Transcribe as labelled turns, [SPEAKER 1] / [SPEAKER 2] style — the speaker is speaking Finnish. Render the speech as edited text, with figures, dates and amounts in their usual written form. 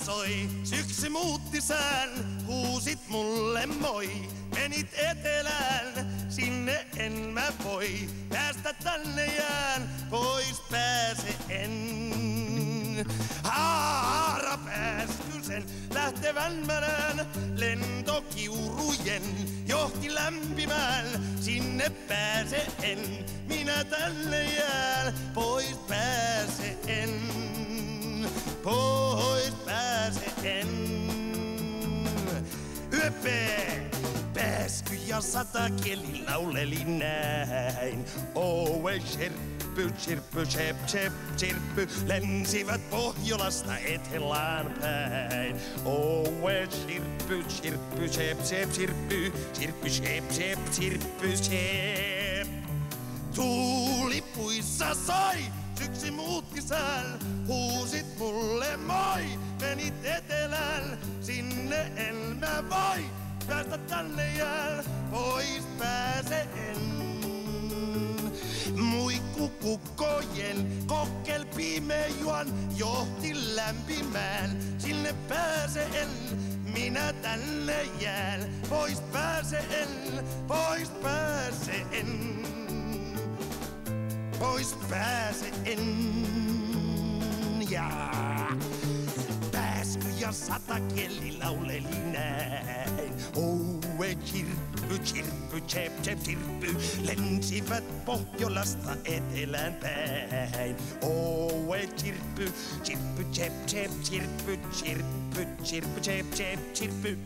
[SPEAKER 1] soi, syksy muutti sään, huusit mulle moi. Menit etelään, sinne en mä voi, päästä tänne jään, pois pääse en. Haara pääskysen lähtevän mälän, lentokiurujen johti lämpimään, sinne pääse en, minä tänne jään, pois pääse en, pois pääse en. Yöpee! Pääsky ja satakieli lauleli näin. Oue sirppy, sirppy, sep, sep, sirppy, lensivät Pohjolasta etelään päin. Oue sirppy, sirppy, sep, sep, sirppy, sirppy, sep, sep, sirppy, sep. Tuuli puissa soi, syksy muutti sään, huusit mulle moi, menit etelään, sinne en mä voi. Päästä tänne jään, pois pääse en. Muikkukukkojen kokkel pimejuan johti lämpimään. Sinne pääse en, minä tänne jään. Pois pääse en, pois pääse en. Pois pääse en. Ja pääsky ja satakieli lauleli näin. Oue chirppy, chirppy, chep, chep, chirppy, lensivät Pohjolasta etelään päin. Oue chirppy, chirppy, chep, chep, chirppy, chirppy, chirppy, chep, chep, chirppy.